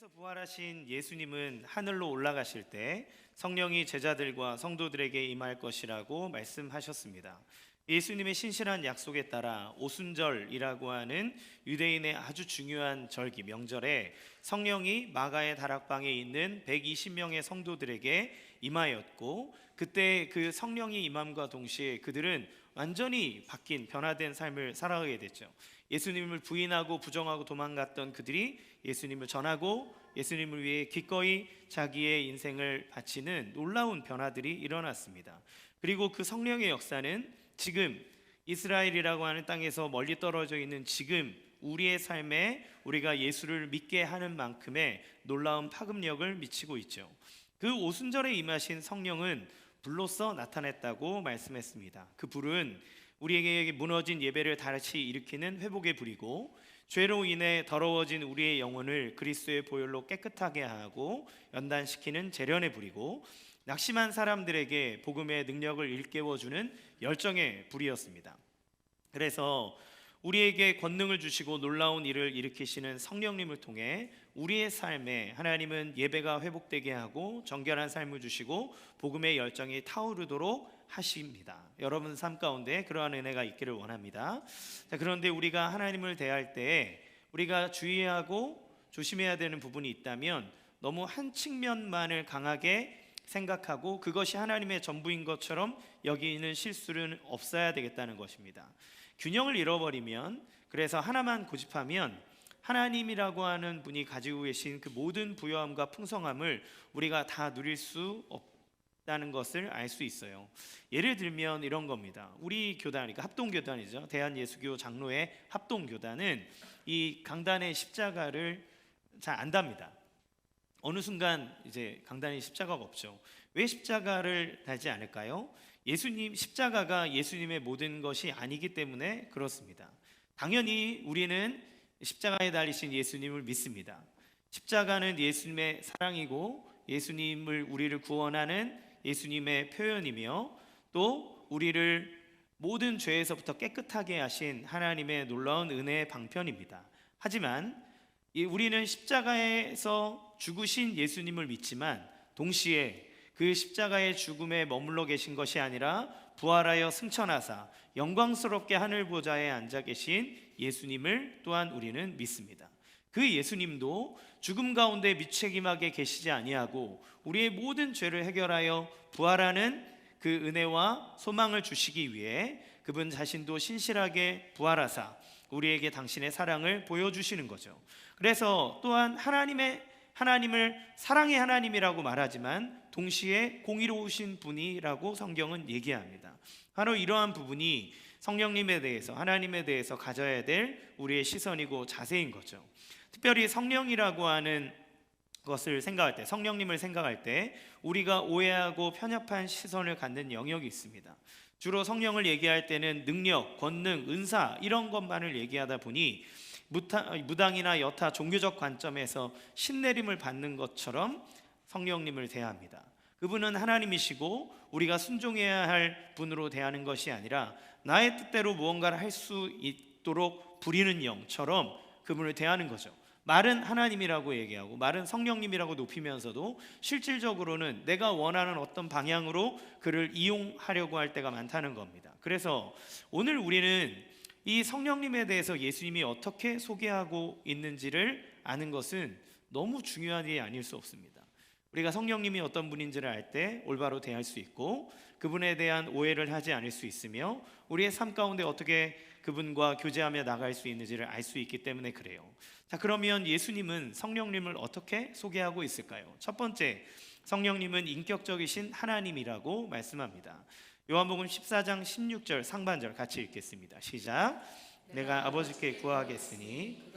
죽음에서 부활하신 예수님은 하늘로 올라가실 때 성령이 제자들과 성도들에게 임할 것이라고 말씀하셨습니다. 예수님의 신실한 약속에 따라 오순절이라고 하는 유대인의 아주 중요한 절기 명절에 성령이 마가의 다락방에 있는 120명의 성도들에게 임하였고, 그때 그 성령이 임함과 동시에 그들은 완전히 바뀐 변화된 삶을 살아가게 됐죠. 예수님을 부인하고 부정하고 도망갔던 그들이 예수님을 전하고 예수님을 위해 기꺼이 자기의 인생을 바치는 놀라운 변화들이 일어났습니다. 그리고 그 성령의 역사는 지금 이스라엘이라고 하는 땅에서 멀리 떨어져 있는 지금 우리의 삶에 우리가 예수를 믿게 하는 만큼의 놀라운 파급력을 미치고 있죠. 그 오순절에 임하신 성령은 불로써 나타났다고 말씀했습니다. 그 불은 우리에게 무너진 예배를 다시 일으키는 회복의 불이고, 죄로 인해 더러워진 우리의 영혼을 그리스도의 보혈로 깨끗하게 하고 연단시키는 재련의 불이고, 낙심한 사람들에게 복음의 능력을 일깨워주는 열정의 불이었습니다. 그래서 우리에게 권능을 주시고 놀라운 일을 일으키시는 성령님을 통해 우리의 삶에 하나님은 예배가 회복되게 하고 정결한 삶을 주시고 복음의 열정이 타오르도록 하십니다. 여러분 삶 가운데 그러한 은혜가 있기를 원합니다. 그런데 우리가 하나님을 대할 때 우리가 주의하고 조심해야 되는 부분이 있다면, 너무 한 측면만을 강하게 생각하고 그것이 하나님의 전부인 것처럼 여기는 실수는 없어야 되겠다는 것입니다. 균형을 잃어버리면, 그래서 하나만 고집하면 하나님이라고 하는 분이 가지고 계신 그 모든 부요함과 풍성함을 우리가 다 누릴 수 없다는 것을 알 수 있어요. 예를 들면 이런 겁니다. 우리 교단, 그러니까 합동교단이죠. 대한예수교 장로회 합동교단은 이 강단의 십자가를 잘 안 답니다. 어느 순간 이제 강단에 십자가가 없죠. 왜 십자가를 달지 않을까요? 십자가가 예수님의 모든 것이 아니기 때문에 그렇습니다. 당연히 우리는 십자가에 달리신 예수님을 믿습니다. 십자가는 예수님의 사랑이고 예수님을 우리를 구원하는 예수님의 표현이며, 또 우리를 모든 죄에서부터 깨끗하게 하신 하나님의 놀라운 은혜의 방편입니다. 하지만 우리는 십자가에서 죽으신 예수님을 믿지만 동시에 그 십자가의 죽음에 머물러 계신 것이 아니라 부활하여 승천하사 영광스럽게 하늘 보좌에 앉아 계신 예수님을 또한 우리는 믿습니다. 그 예수님도 죽음 가운데 무책임하게 계시지 아니하고 우리의 모든 죄를 해결하여 부활하는 그 은혜와 소망을 주시기 위해 그분 자신도 신실하게 부활하사 우리에게 당신의 사랑을 보여주시는 거죠. 그래서 또한 하나님을 사랑의 하나님이라고 말하지만 동시에 공의로우신 분이라고 성경은 얘기합니다. 바로 이러한 부분이 성령님에 대해서, 하나님에 대해서 가져야 될 우리의 시선이고 자세인 거죠. 특별히 성령이라고 하는 것을 생각할 때, 성령님을 생각할 때 우리가 오해하고 편협한 시선을 갖는 영역이 있습니다. 주로 성령을 얘기할 때는 능력, 권능, 은사 이런 것만을 얘기하다 보니 무당이나 여타 종교적 관점에서 신내림을 받는 것처럼 성령님을 대합니다. 그분은 하나님이시고 우리가 순종해야 할 분으로 대하는 것이 아니라 나의 뜻대로 무언가를 할 수 있도록 부리는 영처럼 그분을 대하는 거죠. 말은 하나님이라고 얘기하고 말은 성령님이라고 높이면서도 실질적으로는 내가 원하는 어떤 방향으로 그를 이용하려고 할 때가 많다는 겁니다. 그래서 오늘 우리는 이 성령님에 대해서 예수님이 어떻게 소개하고 있는지를 아는 것은 너무 중요한 일이 아닐 수 없습니다. 우리가 성령님이 어떤 분인지를 알 때 올바로 대할 수 있고 그분에 대한 오해를 하지 않을 수 있으며 우리의 삶 가운데 어떻게 그분과 교제하며 나갈 수 있는지를 알 수 있기 때문에 그래요. 자, 그러면 예수님은 성령님을 어떻게 소개하고 있을까요? 첫 번째, 성령님은 인격적이신 하나님이라고 말씀합니다. 요한복음 14장 16절 상반절 같이 읽겠습니다. 시작. 내가 아버지께 구하겠으니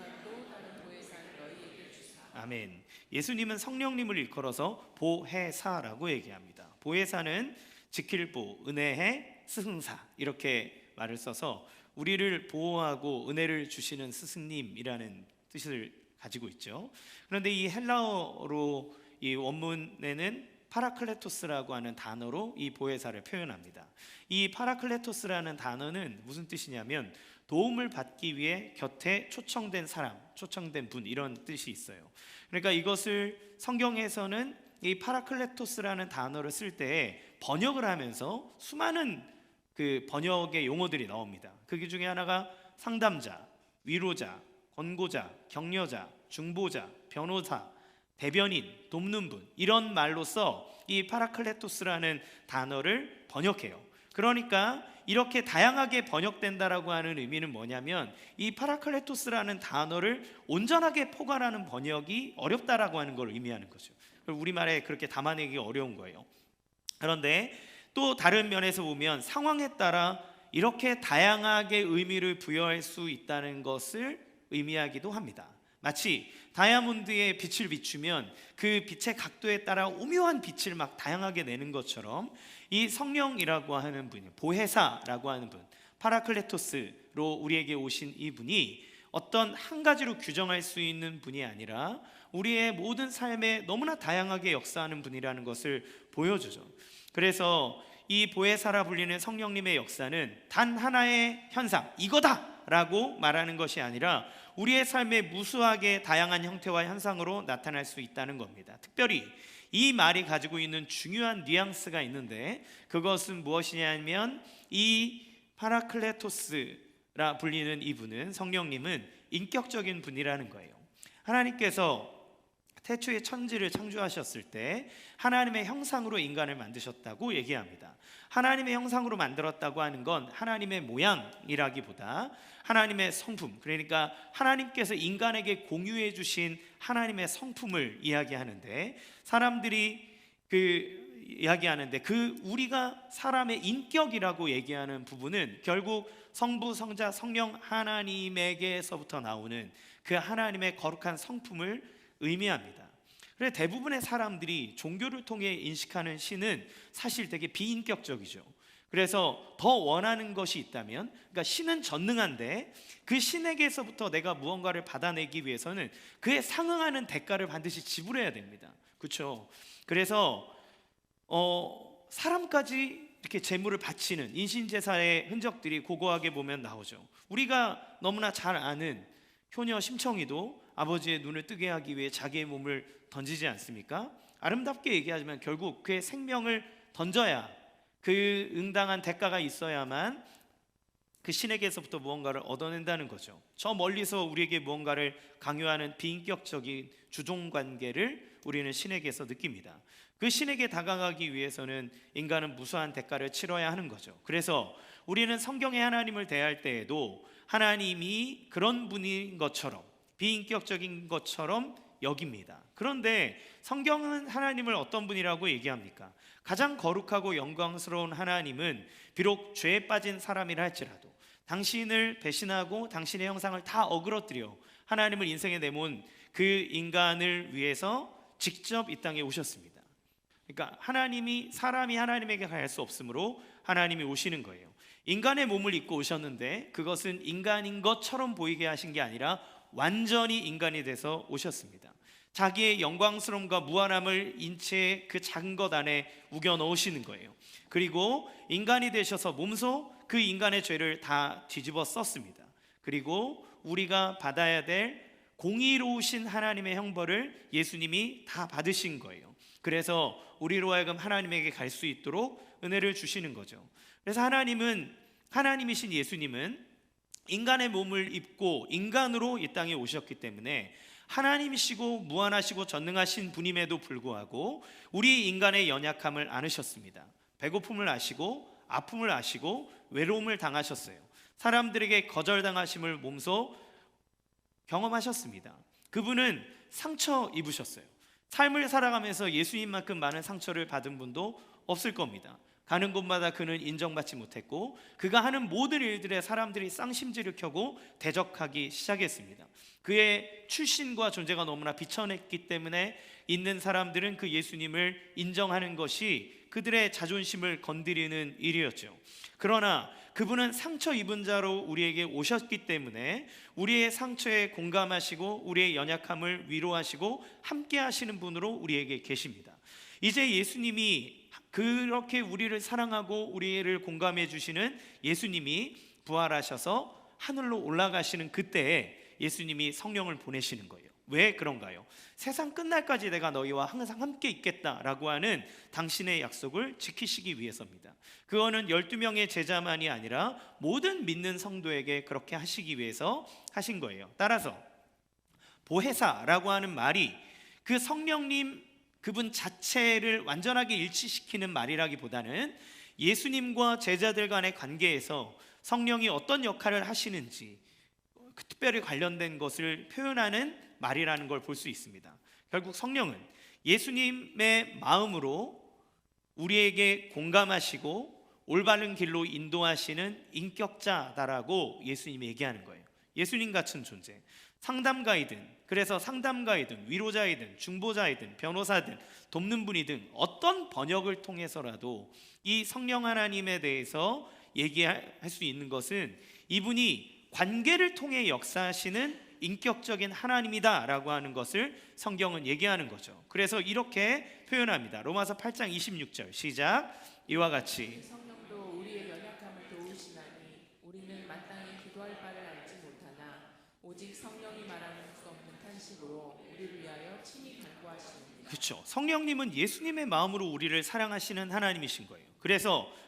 아멘. 예수님은 성령님을 일컬어서 보혜사라고 얘기합니다. 보혜사는 지킬보, 은혜의 스승사 이렇게 말을 써서 우리를 보호하고 은혜를 주시는 스승님이라는 뜻을 가지고 있죠. 그런데 이 헬라어로 이 원문에는 파라클레토스라고 하는 단어로 이 보혜사를 표현합니다. 이 파라클레토스라는 단어는 무슨 뜻이냐면 도움을 받기 위해 곁에 초청된 사람, 초청된 분, 이런 뜻이 있어요. 그러니까 이것을 성경에서는 이 파라클레토스라는 단어를 쓸 때 번역을 하면서 수많은 그 번역의 용어들이 나옵니다. 그 중에 하나가 상담자, 위로자, 권고자, 격려자, 중보자, 변호사, 대변인, 돕는 분, 이런 말로써 이 파라클레토스라는 단어를 번역해요. 그러니까 이렇게 다양하게 번역된다라고 하는 의미는 뭐냐면 이 파라클레토스라는 단어를 온전하게 포괄하는 번역이 어렵다라고 하는 걸 의미하는 거죠. 우리말에 그렇게 담아내기 어려운 거예요. 그런데 또 다른 면에서 보면 상황에 따라 이렇게 다양하게 의미를 부여할 수 있다는 것을 의미하기도 합니다. 마치 다이아몬드에 빛을 비추면 그 빛의 각도에 따라 오묘한 빛을 막 다양하게 내는 것처럼 이 성령이라고 하는 분, 보혜사라고 하는 분, 파라클레토스로 우리에게 오신 이 분이 어떤 한 가지로 규정할 수 있는 분이 아니라 우리의 모든 삶에 너무나 다양하게 역사하는 분이라는 것을 보여주죠. 그래서 이 보혜사라 불리는 성령님의 역사는 단 하나의 현상, 이거다라고 말하는 것이 아니라 우리의 삶에 무수하게 다양한 형태와 현상으로 나타날 수 있다는 겁니다. 특별히 이 말이 가지고 있는 중요한 뉘앙스가 있는데 그것은 무엇이냐면 이 파라클레토스라 불리는 이분은, 성령님은 인격적인 분이라는 거예요. 하나님께서 태초에 천지를 창조하셨을 때 하나님의 형상으로 인간을 만드셨다고 얘기합니다. 하나님의 형상으로 만들었다고 하는 건 하나님의 모양이라기보다 하나님의 성품, 그러니까 하나님께서 인간에게 공유해 주신 하나님의 성품을 이야기하는데, 사람들이 이야기하는데 우리가 사람의 인격이라고 얘기하는 부분은 결국 성부, 성자, 성령 하나님에게서부터 나오는 그 하나님의 거룩한 성품을 의미합니다. 그래서 대부분의 사람들이 종교를 통해 인식하는 신은 사실 되게 비인격적이죠. 그래서 더 원하는 것이 있다면, 그러니까 신은 전능한데 그 신에게서부터 내가 무언가를 받아내기 위해서는 그에 상응하는 대가를 반드시 지불해야 됩니다. 그렇죠? 그래서 사람까지 이렇게 제물을 바치는 인신제사의 흔적들이 고고하게 보면 나오죠. 우리가 너무나 잘 아는 효녀 심청이도 아버지의 눈을 뜨게 하기 위해 자기의 몸을 던지지 않습니까? 아름답게 얘기하지만 결국 그의 생명을 던져야 그 응당한 대가가 있어야만 그 신에게서부터 무언가를 얻어낸다는 거죠. 저 멀리서 우리에게 무언가를 강요하는 비인격적인 주종관계를 우리는 신에게서 느낍니다. 그 신에게 다가가기 위해서는 인간은 무수한 대가를 치러야 하는 거죠. 그래서 우리는 성경의 하나님을 대할 때에도 하나님이 그런 분인 것처럼, 비인격적인 것처럼 여깁니다. 그런데 성경은 하나님을 어떤 분이라고 얘기합니까? 가장 거룩하고 영광스러운 하나님은 비록 죄에 빠진 사람이라 할지라도 당신을 배신하고 당신의 형상을 다 어그러뜨려 하나님을 인생에 내몬 그 인간을 위해서 직접 이 땅에 오셨습니다. 그러니까 사람이 하나님에게 갈 수 없으므로 하나님이 오시는 거예요. 인간의 몸을 입고 오셨는데 그것은 인간인 것처럼 보이게 하신 게 아니라 완전히 인간이 돼서 오셨습니다. 자기의 영광스러움과 무한함을 인체의 그 작은 것 안에 우겨 넣으시는 거예요. 그리고 인간이 되셔서 몸소 그 인간의 죄를 다 뒤집어 썼습니다. 그리고 우리가 받아야 될 공의로우신 하나님의 형벌을 예수님이 다 받으신 거예요. 그래서 우리로 하여금 하나님에게 갈 수 있도록 은혜를 주시는 거죠. 그래서 하나님이신 예수님은 인간의 몸을 입고 인간으로 이 땅에 오셨기 때문에 하나님이시고 무한하시고 전능하신 분임에도 불구하고 우리 인간의 연약함을 안으셨습니다. 배고픔을 아시고 아픔을 아시고 외로움을 당하셨어요. 사람들에게 거절당하심을 몸소 경험하셨습니다. 그분은 상처 입으셨어요. 삶을 살아가면서 예수님만큼 많은 상처를 받은 분도 없을 겁니다. 가는 곳마다 그는 인정받지 못했고 그가 하는 모든 일들에 사람들이 쌍심지를 켜고 대적하기 시작했습니다. 그의 출신과 존재가 너무나 비천했기 때문에 있는 사람들은 그 예수님을 인정하는 것이 그들의 자존심을 건드리는 일이었죠. 그러나 그분은 상처 입은 자로 우리에게 오셨기 때문에 우리의 상처에 공감하시고 우리의 연약함을 위로하시고 함께 하시는 분으로 우리에게 계십니다. 이제 예수님이 그렇게 우리를 사랑하고 우리를 공감해 주시는 예수님이 부활하셔서 하늘로 올라가시는 그때에 예수님이 성령을 보내시는 거예요. 왜 그런가요? 세상 끝날까지 내가 너희와 항상 함께 있겠다라고 하는 당신의 약속을 지키시기 위해서입니다. 그거는 12명의 제자만이 아니라 모든 믿는 성도에게 그렇게 하시기 위해서 하신 거예요. 따라서 보혜사라고 하는 말이 그 성령님 그분 자체를 완전하게 일치시키는 말이라기보다는 예수님과 제자들 간의 관계에서 성령이 어떤 역할을 하시는지 특별히 관련된 것을 표현하는 말이라는 걸 볼 수 있습니다. 결국 성령은 예수님의 마음으로 우리에게 공감하시고 올바른 길로 인도하시는 인격자다라고 예수님이 얘기하는 거예요. 예수님 같은 존재, 상담가이든, 그래서 상담가이든 위로자이든 중보자이든 변호사든 돕는 분이든 어떤 번역을 통해서라도 이 성령 하나님에 대해서 얘기할 수 있는 것은 이분이 관계를 통해 역사하시는 인격적인 하나님이다라고 하는 것을 성경은 얘기하는 거죠. 그래서 이렇게 표현합니다. 로마서 8장 26절 시작. 이와 같이 성령도 우리의 연약함을 도우시나니 우리는 마땅히 기도할 바를 알지 못하나 오직 성령이 말하는 수 없는 탄식으로 우리를 위하여 친히 간구하시느니라. 그렇죠. 성령님은 예수님의 마음으로 우리를 사랑하시는 하나님이신 거예요.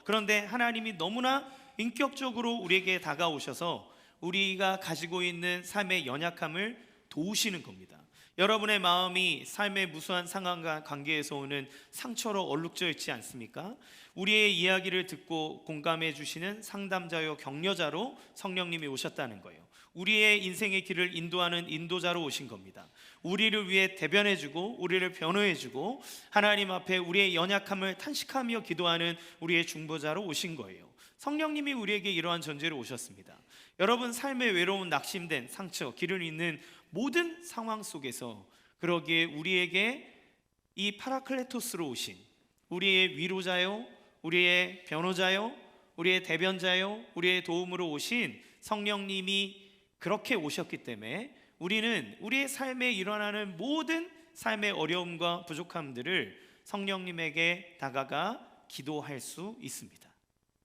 그런데 하나님이 너무나 인격적으로 우리에게 다가오셔서 우리가 가지고 있는 삶의 연약함을 도우시는 겁니다. 여러분의 마음이 삶의 무수한 상황과 관계에서 오는 상처로 얼룩져 있지 않습니까? 우리의 이야기를 듣고 공감해 주시는 상담자요 격려자로 성령님이 오셨다는 거예요. 우리의 인생의 길을 인도하는 인도자로 오신 겁니다. 우리를 위해 대변해주고 우리를 변호해주고 하나님 앞에 우리의 연약함을 탄식하며 기도하는 우리의 중보자로 오신 거예요. 성령님이 우리에게 이러한 존재로 오셨습니다. 여러분 삶의 외로운 낙심된 상처, 길을 잇는 모든 상황 속에서 그러기에 우리에게 이 파라클레토스로 오신 우리의 위로자요, 우리의 변호자요, 우리의 대변자요, 우리의 도움으로 오신 성령님이 그렇게 오셨기 때문에 우리는 우리의 삶에 일어나는 모든 삶의 어려움과 부족함들을 성령님에게 다가가 기도할 수 있습니다.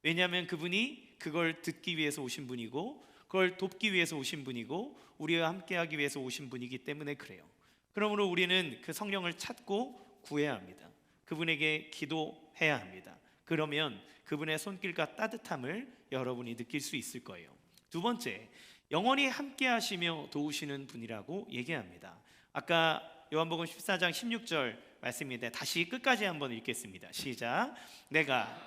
왜냐하면 그분이 그걸 듣기 위해서 오신 분이고 그걸 돕기 위해서 오신 분이고 우리와 함께하기 위해서 오신 분이기 때문에 그래요. 그러므로 우리는 그 성령을 찾고 구해야 합니다. 그분에게 기도해야 합니다. 그러면 그분의 손길과 따뜻함을 여러분이 느낄 수 있을 거예요. 두 번째, 영원히 함께 하시며 도우시는 분이라고 얘기합니다. 아까 요한복음 14장 16절 말씀인데 다시 끝까지 한번 읽겠습니다. 시작. 내가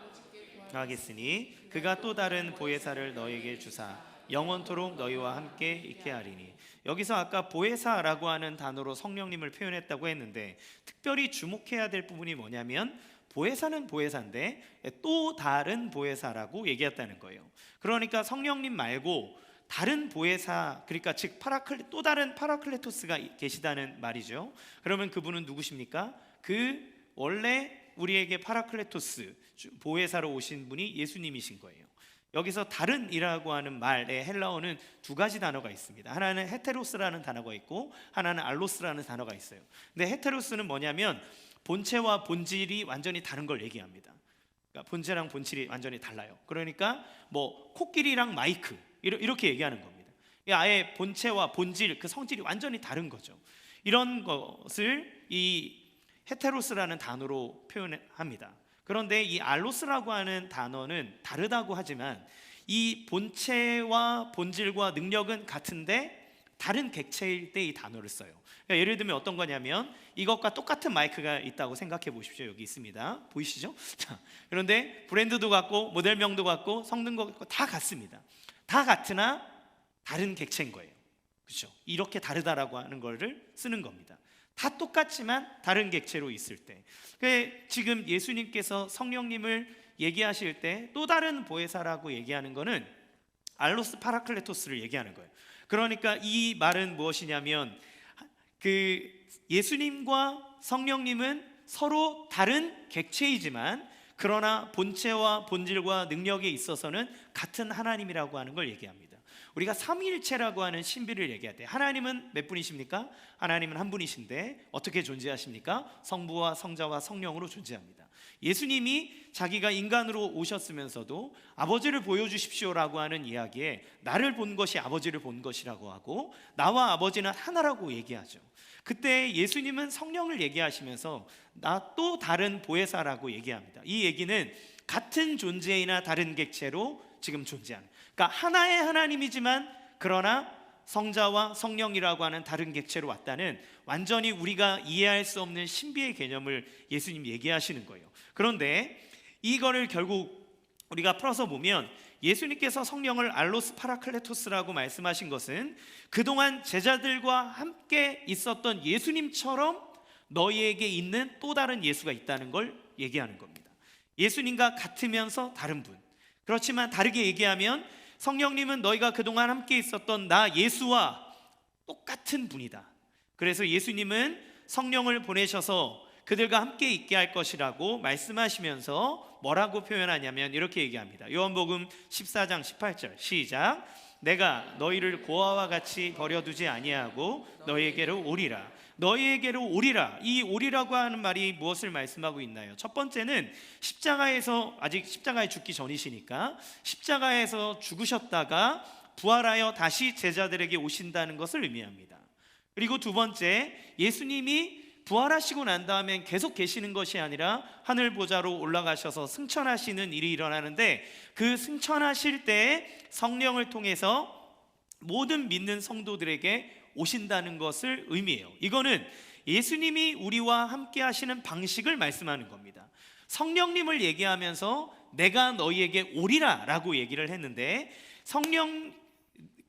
하겠으니 그가 또 다른 보혜사를 너에게 주사 영원토록 너희와 함께 있게 하리니. 여기서 아까 보혜사라고 하는 단어로 성령님을 표현했다고 했는데 특별히 주목해야 될 부분이 뭐냐면 보혜사는 보혜사인데 또 다른 보혜사라고 얘기했다는 거예요. 그러니까 성령님 말고 다른 보혜사, 그러니까 즉 또 다른 파라클레토스가 계시다는 말이죠. 그러면 그분은 누구십니까? 그 원래 우리에게 파라클레토스 보혜사로 오신 분이 예수님이신 거예요. 여기서 다른이라고 하는 말의 헬라어는 두 가지 단어가 있습니다. 하나는 헤테로스라는 단어가 있고 하나는 알로스라는 단어가 있어요. 근데 헤테로스는 뭐냐면 본체와 본질이 완전히 다른 걸 얘기합니다. 그러니까 본체랑 본질이 완전히 달라요. 그러니까 뭐 코끼리랑 마이크 이렇게 얘기하는 겁니다. 아예 본체와 본질, 그 성질이 완전히 다른 거죠. 이런 것을 이 헤테로스라는 단어로 표현합니다. 그런데 이 알로스라고 하는 단어는 다르다고 하지만 이 본체와 본질과 능력은 같은데 다른 객체일 때 이 단어를 써요. 그러니까 예를 들면 어떤 거냐면 이것과 똑같은 마이크가 있다고 생각해 보십시오. 여기 있습니다. 보이시죠? 자, 그런데 브랜드도 같고 모델명도 같고 성능도 같고 다 같습니다. 다 같으나 다른 객체인 거예요. 그렇죠? 이렇게 다르다라고 하는 거를 쓰는 겁니다. 다 똑같지만 다른 객체로 있을 때. 지금 예수님께서 성령님을 얘기하실 때 또 다른 보혜사라고 얘기하는 거는 알로스 파라클레토스를 얘기하는 거예요. 그러니까 이 말은 무엇이냐면 그 예수님과 성령님은 서로 다른 객체이지만 그러나 본체와 본질과 능력에 있어서는 같은 하나님이라고 하는 걸 얘기합니다. 우리가 삼위일체라고 하는 신비를 얘기할 때 하나님은 몇 분이십니까? 하나님은 한 분이신데 어떻게 존재하십니까? 성부와 성자와 성령으로 존재합니다. 예수님이 자기가 인간으로 오셨으면서도 아버지를 보여주십시오라고 하는 이야기에 나를 본 것이 아버지를 본 것이라고 하고 나와 아버지는 하나라고 얘기하죠. 그때 예수님은 성령을 얘기하시면서 나 또 다른 보혜사라고 얘기합니다. 이 얘기는 같은 존재이나 다른 객체로 지금 존재하는, 그러니까 하나의 하나님이지만 그러나 성자와 성령이라고 하는 다른 객체로 왔다는 완전히 우리가 이해할 수 없는 신비의 개념을 예수님 얘기하시는 거예요. 그런데 이거를 결국 우리가 풀어서 보면 예수님께서 성령을 알로스 파라클레토스라고 말씀하신 것은 그동안 제자들과 함께 있었던 예수님처럼 너희에게 있는 또 다른 예수가 있다는 걸 얘기하는 겁니다. 예수님과 같으면서 다른 분. 그렇지만 다르게 얘기하면 성령님은 너희가 그동안 함께 있었던 나 예수와 똑같은 분이다. 그래서 예수님은 성령을 보내셔서 그들과 함께 있게 할 것이라고 말씀하시면서 뭐라고 표현하냐면 이렇게 얘기합니다. 요한복음 14장 18절 시작. 내가 너희를 고아와 같이 버려두지 아니하고 너희에게로 오리라. 너희에게로 오리라. 이 오리라고 하는 말이 무엇을 말씀하고 있나요? 첫 번째는 십자가에서, 아직 십자가에 죽기 전이시니까 십자가에서 죽으셨다가 부활하여 다시 제자들에게 오신다는 것을 의미합니다. 그리고 두 번째, 예수님이 부활하시고 난 다음엔 계속 계시는 것이 아니라 하늘 보좌로 올라가셔서 승천하시는 일이 일어나는데 그 승천하실 때 성령을 통해서 모든 믿는 성도들에게 오신다는 것을 의미해요. 이거는 예수님이 우리와 함께 하시는 방식을 말씀하는 겁니다. 성령님을 얘기하면서 내가 너희에게 오리라 라고 얘기를 했는데 성령,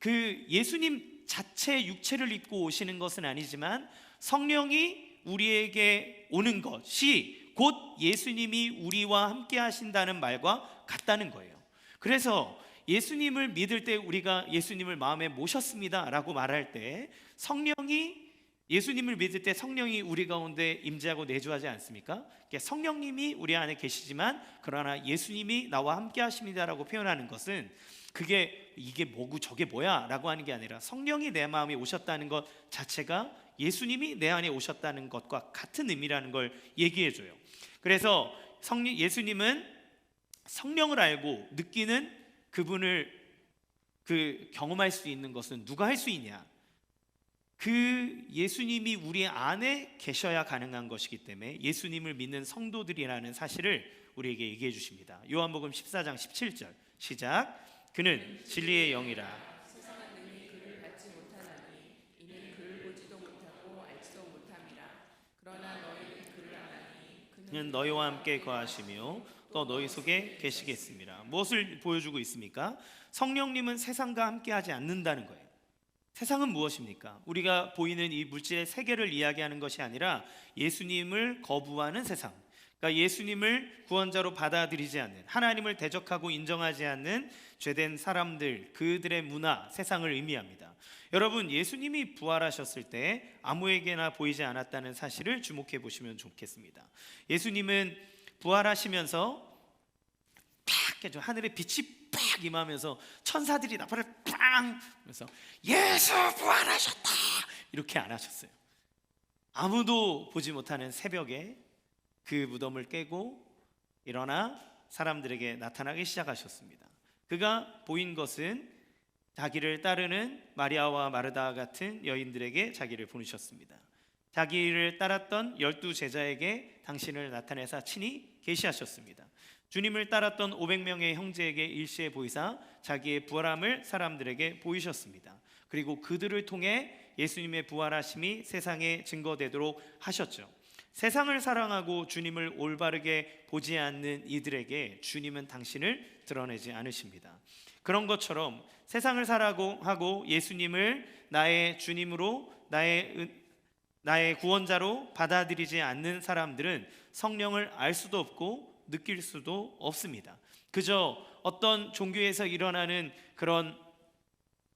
그 예수님 자체 육체를 입고 오시는 것은 아니지만 성령이 우리에게 오는 것이 곧 예수님이 우리와 함께 하신다는 말과 같다는 거예요. 그래서 예수님을 믿을 때 우리가 예수님을 마음에 모셨습니다 라고 말할 때 성령이, 예수님을 믿을 때 성령이 우리 가운데 임재하고 내주하지 않습니까? 성령님이 우리 안에 계시지만 그러나 예수님이 나와 함께 하십니다 라고 표현하는 것은 그게 이게 뭐고 저게 뭐야 라고 하는 게 아니라 성령이 내 마음에 오셨다는 것 자체가 예수님이 내 안에 오셨다는 것과 같은 의미라는 걸 얘기해 줘요. 그래서 예수님은 성령을 알고 느끼는 그분을 경험할 수 있는 것은 누가 할 수 있냐? 그 예수님이 우리 안에 계셔야 가능한 것이기 때문에 예수님을 믿는 성도들이라는 사실을 우리에게 얘기해 주십니다. 요한복음 14장 17절 시작. 그는 진리의 영이라. 세상은 능히 그를 받지 못하나니 이는 그를 보지도 못하고 알지도 못함이라. 그러나 너희는 그를 아나니 그는 너희와 함께 거하시며 또 너희 속에 계시겠습니다. 무엇을 보여주고 있습니까? 성령님은 세상과 함께 하지 않는다는 거예요. 세상은 무엇입니까? 우리가 보이는 이 물질의 세계를 이야기하는 것이 아니라 예수님을 거부하는 세상, 그러니까 예수님을 구원자로 받아들이지 않는, 하나님을 대적하고 인정하지 않는 죄된 사람들, 그들의 문화, 세상을 의미합니다. 여러분, 예수님이 부활하셨을 때 아무에게나 보이지 않았다는 사실을 주목해 보시면 좋겠습니다. 예수님은 부활하시면서 팍 하늘에 빛이 팍 임하면서 천사들이 나팔을 팡 하면서 예수 부활하셨다 이렇게 안 하셨어요. 아무도 보지 못하는 새벽에 그 무덤을 깨고 일어나 사람들에게 나타나기 시작하셨습니다. 그가 보인 것은 자기를 따르는 마리아와 마르다 같은 여인들에게 자기를 보내셨습니다. 자기를 따랐던 12제자에게 당신을 나타내사 친히 계시하셨습니다. 주님을 따랐던 500명의 형제에게 일시에 보이사 자기의 부활함을 사람들에게 보이셨습니다. 그리고 그들을 통해 예수님의 부활하심이 세상에 증거되도록 하셨죠. 세상을 사랑하고 주님을 올바르게 보지 않는 이들에게 주님은 당신을 드러내지 않으십니다. 그런 것처럼 세상을 사랑하고 예수님을 나의 주님으로 나의 구원자로 받아들이지 않는 사람들은 성령을 알 수도 없고 느낄 수도 없습니다. 그저 어떤 종교에서 일어나는 그런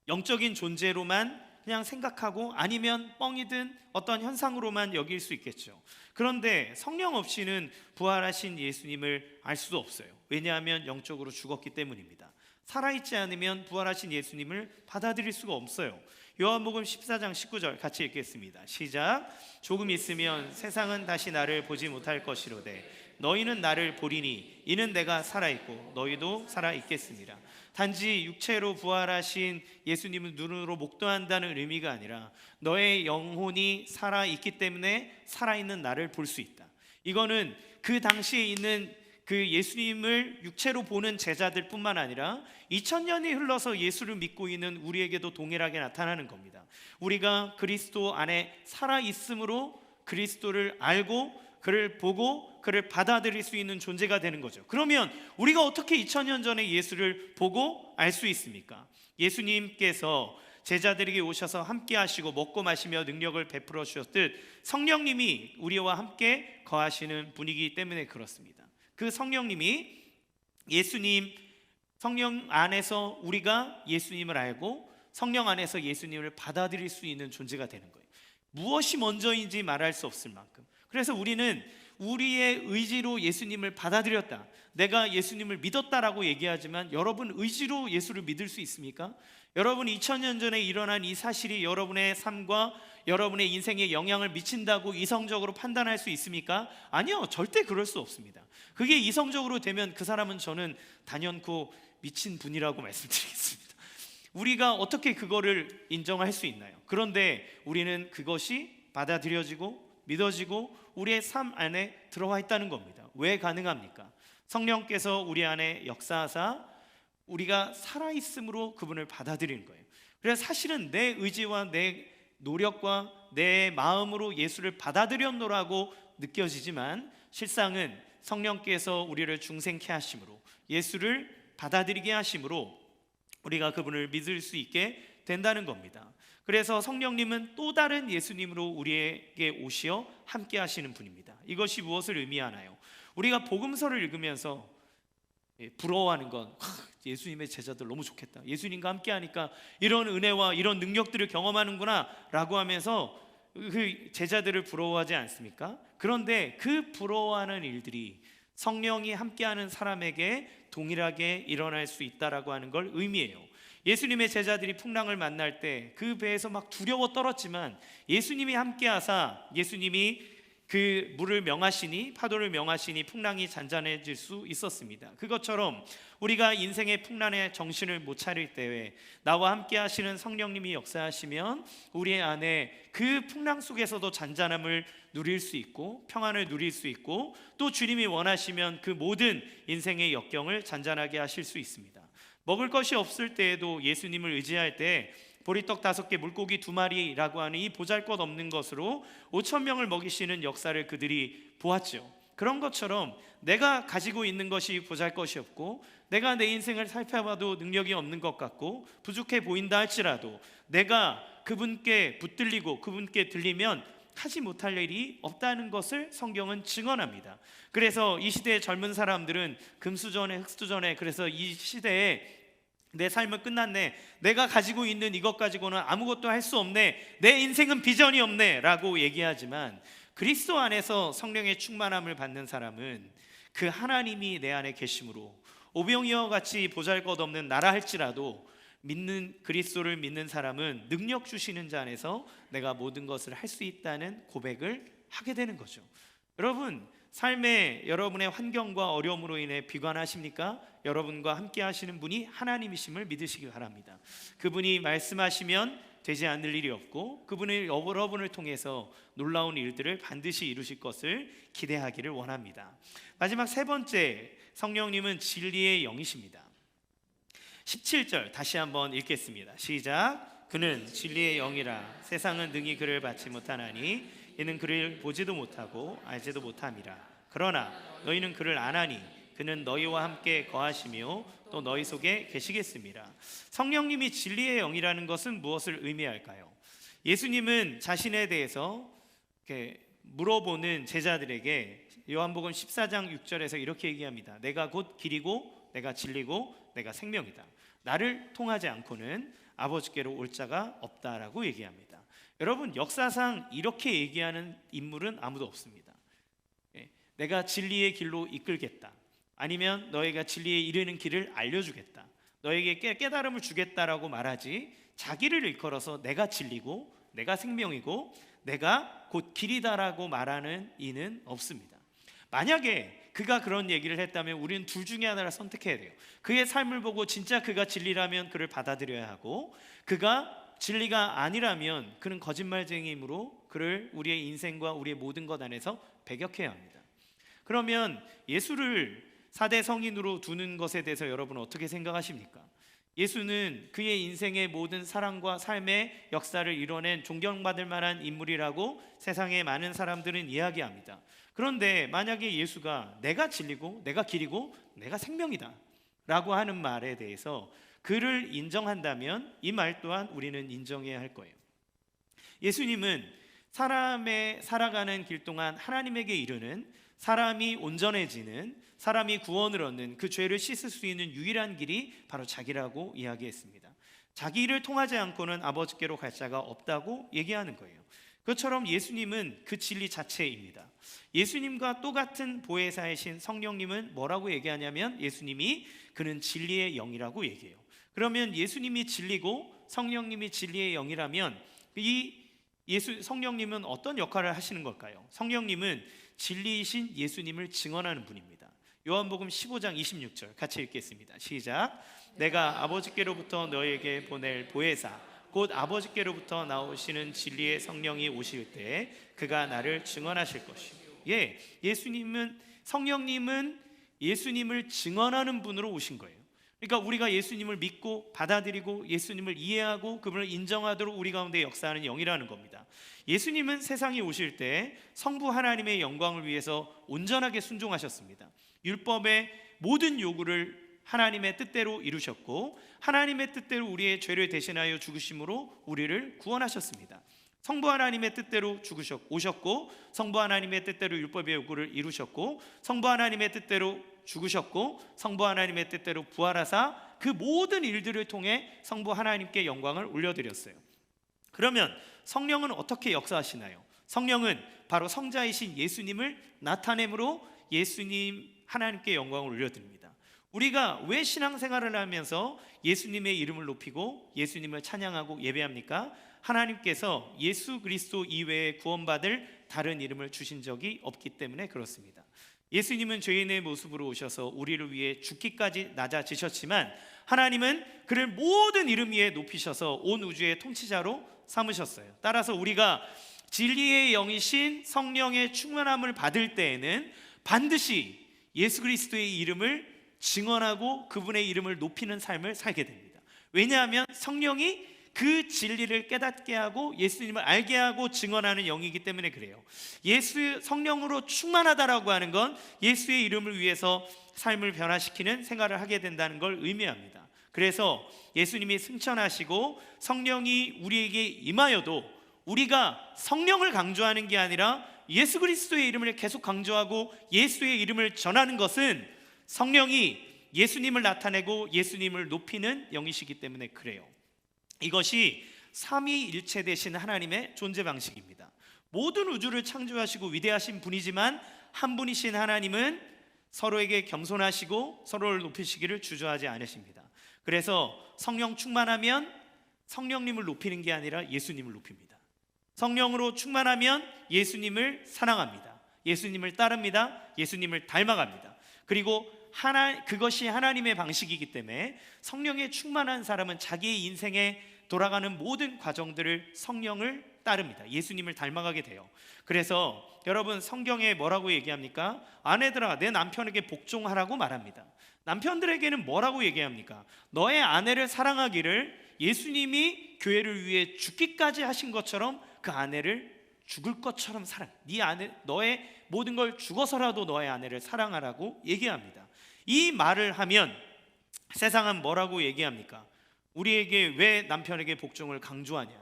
영적인 존재로만 그냥 생각하고 아니면 뻥이든 어떤 현상으로만 여길 수 있겠죠. 그런데 성령 없이는 부활하신 예수님을 알 수도 없어요. 왜냐하면 영적으로 죽었기 때문입니다. 살아있지 않으면 부활하신 예수님을 받아들일 수가 없어요. 요한복음 14장 19절 같이 읽겠습니다. 시작. 조금 있으면 세상은 다시 나를 보지 못할 것이로되 너희는 나를 보리니 이는 내가 살아있고 너희도 살아있겠습니다. 단지 육체로 부활하신 예수님을 눈으로 목도한다는 의미가 아니라 너의 영혼이 살아있기 때문에 살아있는 나를 볼 수 있다. 이거는 그 당시에 있는 그 예수님을 육체로 보는 제자들 뿐만 아니라 2000년이 흘러서 예수를 믿고 있는 우리에게도 동일하게 나타나는 겁니다. 우리가 그리스도 안에 살아있음으로 그리스도를 알고 그를 보고 그를 받아들일 수 있는 존재가 되는 거죠. 그러면 우리가 어떻게 2000년 전에 예수를 보고 알 수 있습니까? 예수님께서 제자들에게 오셔서 함께 하시고 먹고 마시며 능력을 베풀어 주셨듯 성령님이 우리와 함께 거하시는 분이기 때문에 그렇습니다. 그 성령님이 예수님, 성령 안에서 우리가 예수님을 알고 성령 안에서 예수님을 받아들일 수 있는 존재가 되는 거예요. 무엇이 먼저인지 말할 수 없을 만큼. 그래서 우리는 우리의 의지로 예수님을 받아들였다, 내가 예수님을 믿었다라고 얘기하지만 여러분 의지로 예수를 믿을 수 있습니까? 여러분 2000년 전에 일어난 이 사실이 여러분의 삶과 여러분의 인생에 영향을 미친다고 이성적으로 판단할 수 있습니까? 아니요, 절대 그럴 수 없습니다. 그게 이성적으로 되면 그 사람은 저는 단연코 미친 분이라고 말씀드리겠습니다. 우리가 어떻게 그거를 인정할 수 있나요? 그런데 우리는 그것이 받아들여지고 믿어지고 우리의 삶 안에 들어와 있다는 겁니다. 왜 가능합니까? 성령께서 우리 안에 역사하사 우리가 살아있음으로 그분을 받아들이는 거예요. 그래서 사실은 내 의지와 내 노력과 내 마음으로 예수를 받아들였노라고 느껴지지만 실상은 성령께서 우리를 중생케 하심으로 예수를 받아들이게 하심으로 우리가 그분을 믿을 수 있게 된다는 겁니다. 그래서 성령님은 또 다른 예수님으로 우리에게 오시어 함께 하시는 분입니다. 이것이 무엇을 의미하나요? 우리가 복음서를 읽으면서 부러워하는 건 예수님의 제자들 너무 좋겠다, 예수님과 함께 하니까 이런 은혜와 이런 능력들을 경험하는구나 라고 하면서 그 제자들을 부러워하지 않습니까? 그런데 그 부러워하는 일들이 성령이 함께하는 사람에게 동일하게 일어날 수 있다라고 하는 걸 의미해요. 예수님의 제자들이 풍랑을 만날 때 그 배에서 막 두려워 떨었지만 예수님이 함께하사 예수님이 그 물을 명하시니 파도를 명하시니 풍랑이 잔잔해질 수 있었습니다. 그것처럼 우리가 인생의 풍랑에 정신을 못 차릴 때에 나와 함께 하시는 성령님이 역사하시면 우리 안에 그 풍랑 속에서도 잔잔함을 누릴 수 있고 평안을 누릴 수 있고 또 주님이 원하시면 그 모든 인생의 역경을 잔잔하게 하실 수 있습니다. 먹을 것이 없을 때에도 예수님을 의지할 때 보리떡 5개 물고기 2마리라고 하는 이 보잘것없는 것으로 5,000명을 먹이시는 역사를 그들이 보았죠. 그런 것처럼 내가 가지고 있는 것이 보잘것이 없고 내가 내 인생을 살펴봐도 능력이 없는 것 같고 부족해 보인다 할지라도 내가 그분께 붙들리고 그분께 들리면 하지 못할 일이 없다는 것을 성경은 증언합니다. 그래서 이 시대의 젊은 사람들은 금수저네 흙수저네, 그래서 이 시대에 내 삶은 끝났네, 내가 가지고 있는 이것 가지고는 아무것도 할 수 없네, 내 인생은 비전이 없네 라고 얘기하지만 그리스도 안에서 성령의 충만함을 받는 사람은 그 하나님이 내 안에 계심으로 오병이어 같이 보잘것없는 나라 할지라도 믿는 그리스도를 믿는 사람은 능력 주시는 자 안에서 내가 모든 것을 할 수 있다는 고백을 하게 되는 거죠. 여러분 삶에 여러분의 환경과 어려움으로 인해 비관하십니까? 여러분과 함께 하시는 분이 하나님이심을 믿으시기 바랍니다. 그분이 말씀하시면 되지 않을 일이 없고 그분이 여러분을 통해서 놀라운 일들을 반드시 이루실 것을 기대하기를 원합니다. 마지막 세 번째, 성령님은 진리의 영이십니다. 17절 다시 한번 읽겠습니다. 시작. 그는 진리의 영이라 세상은 능히 그를 받지 못하나니 이는 그를 보지도 못하고 알지도 못함이라. 그러나 너희는 그를 아나니 그는 너희와 함께 거하시며 또 너희 속에 계시겠습니다. 성령님이 진리의 영이라는 것은 무엇을 의미할까요? 예수님은 자신에 대해서 이렇게 물어보는 제자들에게 요한복음 14장 6절에서 이렇게 얘기합니다. 내가 곧 길이고 내가 진리고 내가 생명이다. 나를 통하지 않고는 아버지께로 올 자가 없다라고 얘기합니다. 여러분 역사상 이렇게 얘기하는 인물은 아무도 없습니다. 내가 진리의 길로 이끌겠다, 아니면 너희가 진리에 이르는 길을 알려주겠다, 너에게 깨달음을 주겠다라고 말하지 자기를 일컬어서 내가 진리고 내가 생명이고 내가 곧 길이다라고 말하는 이는 없습니다. 만약에 그가 그런 얘기를 했다면 우리는 둘 중에 하나를 선택해야 돼요. 그의 삶을 보고 진짜 그가 진리라면 그를 받아들여야 하고, 그가 진리가 아니라면 그는 거짓말쟁이이므로 그를 우리의 인생과 우리의 모든 것 안에서 배격해야 합니다. 그러면 예수를 4대 성인으로 두는 것에 대해서 여러분 어떻게 생각하십니까? 예수는 그의 인생의 모든 사랑과 삶의 역사를 이뤄낸 존경받을 만한 인물이라고 세상의 많은 사람들은 이야기합니다. 그런데 만약에 예수가 내가 진리고 내가 길이고 내가 생명이다 라고 하는 말에 대해서 그를 인정한다면 이 말 또한 우리는 인정해야 할 거예요. 예수님은 사람의 살아가는 길 동안 하나님에게 이르는, 사람이 온전해지는, 사람이 구원을 얻는 그 죄를 씻을 수 있는 유일한 길이 바로 자기라고 이야기했습니다. 자기를 통하지 않고는 아버지께로 갈 자가 없다고 얘기하는 거예요. 그것처럼 예수님은 그 진리 자체입니다. 예수님과 똑같은 보혜사이신 성령님은 뭐라고 얘기하냐면 예수님이 그는 진리의 영이라고 얘기해요. 그러면 예수님이 진리고 성령님이 진리의 영이라면 이 성령님은 어떤 역할을 하시는 걸까요? 성령님은 진리이신 예수님을 증언하는 분입니다. 요한복음 15장 26절 같이 읽겠습니다. 시작. 내가 아버지께로부터 너에게 보낼 보혜사 곧 아버지께로부터 나오시는 진리의 성령이 오실 때 그가 나를 증언하실 것이요. 예수님은, 성령님은 예수님을 증언하는 분으로 오신 거예요. 그러니까 우리가 예수님을 믿고 받아들이고 예수님을 이해하고 그분을 인정하도록 우리 가운데 역사하는 영이라는 겁니다. 예수님은 세상에 오실 때 성부 하나님의 영광을 위해서 온전하게 순종하셨습니다. 율법의 모든 요구를 하나님의 뜻대로 이루셨고 하나님의 뜻대로 우리의 죄를 대신하여 죽으심으로 우리를 구원하셨습니다. 성부 하나님의 뜻대로 오셨고 성부 하나님의 뜻대로 율법의 요구를 이루셨고 성부 하나님의 뜻대로 죽으셨고 성부 하나님의 뜻대로 부활하사 그 모든 일들을 통해 성부 하나님께 영광을 올려드렸어요. 그러면 성령은 어떻게 역사하시나요? 성령은 바로 성자이신 예수님을 나타냄으로 예수님 하나님께 영광을 올려드립니다. 우리가 왜 신앙생활을 하면서 예수님의 이름을 높이고 예수님을 찬양하고 예배합니까? 하나님께서 예수 그리스도 이외에 구원받을 다른 이름을 주신 적이 없기 때문에 그렇습니다. 예수님은 죄인의 모습으로 오셔서 우리를 위해 죽기까지 낮아지셨지만 하나님은 그를 모든 이름 위에 높이셔서 온 우주의 통치자로 삼으셨어요. 따라서 우리가 진리의 영이신 성령의 충만함을 받을 때에는 반드시 예수 그리스도의 이름을 증언하고 그분의 이름을 높이는 삶을 살게 됩니다. 왜냐하면 성령이 그 진리를 깨닫게 하고 예수님을 알게 하고 증언하는 영이기 때문에 그래요. 성령으로 충만하다라고 하는 건 예수의 이름을 위해서 삶을 변화시키는 생활을 하게 된다는 걸 의미합니다. 그래서 예수님이 승천하시고 성령이 우리에게 임하여도 우리가 성령을 강조하는 게 아니라 예수 그리스도의 이름을 계속 강조하고 예수의 이름을 전하는 것은 성령이 예수님을 나타내고 예수님을 높이는 영이시기 때문에 그래요. 이것이 삼위일체 되신 하나님의 존재 방식입니다. 모든 우주를 창조하시고 위대하신 분이지만 한 분이신 하나님은 서로에게 겸손하시고 서로를 높이시기를 주저하지 않으십니다. 그래서 성령 충만하면 성령님을 높이는 게 아니라 예수님을 높입니다. 성령으로 충만하면 예수님을 사랑합니다. 예수님을 따릅니다. 예수님을 닮아갑니다. 그리고 그것이 하나님의 방식이기 때문에 성령에 충만한 사람은 자기의 인생에 돌아가는 모든 과정들을 성령을 따릅니다. 예수님을 닮아가게 돼요. 그래서 여러분 성경에 뭐라고 얘기합니까? 아내들아 내 남편에게 복종하라고 말합니다. 남편들에게는 뭐라고 얘기합니까? 너의 아내를 사랑하기를 예수님이 교회를 위해 죽기까지 하신 것처럼 그 아내를 죽을 것처럼 사랑. 너의 모든 걸 죽어서라도 너의 아내를 사랑하라고 얘기합니다. 이 말을 하면 세상은 뭐라고 얘기합니까? 우리에게 왜 남편에게 복종을 강조하냐?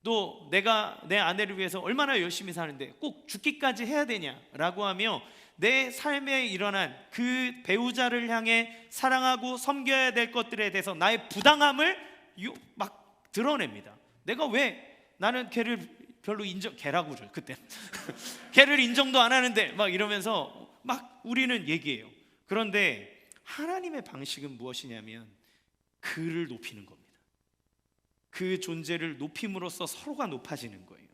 또 내가 내 아내를 위해서 얼마나 열심히 사는데 꼭 죽기까지 해야 되냐라고 하며 내 삶에 일어난 그 배우자를 향해 사랑하고 섬겨야 될 것들에 대해서 나의 부당함을 막 드러냅니다. 나는 걔를 별로 걔라고 그래요 그때 걔를 인정도 안 하는데 막 이러면서 막 우리는 얘기해요. 그런데 하나님의 방식은 무엇이냐면 그를 높이는 겁니다. 그 존재를 높임으로써 서로가 높아지는 거예요.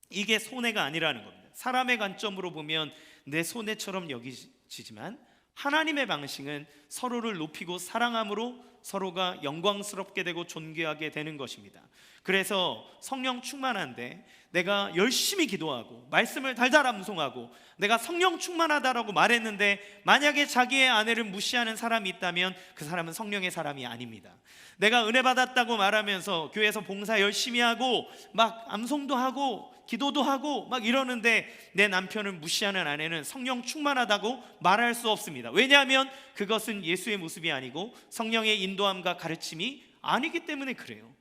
이게 손해가 아니라는 겁니다. 사람의 관점으로 보면 내 손해처럼 여기지만 하나님의 방식은 서로를 높이고 사랑함으로 서로가 영광스럽게 되고 존귀하게 되는 것입니다. 그래서 성령 충만한데 내가 열심히 기도하고 말씀을 달달 암송하고 내가 성령 충만하다라고 말했는데 만약에 자기의 아내를 무시하는 사람이 있다면 그 사람은 성령의 사람이 아닙니다. 내가 은혜 받았다고 말하면서 교회에서 봉사 열심히 하고 막 암송도 하고 기도도 하고 막 이러는데 내 남편을 무시하는 아내는 성령 충만하다고 말할 수 없습니다. 왜냐하면 그것은 예수의 모습이 아니고 성령의 인도함과 가르침이 아니기 때문에 그래요.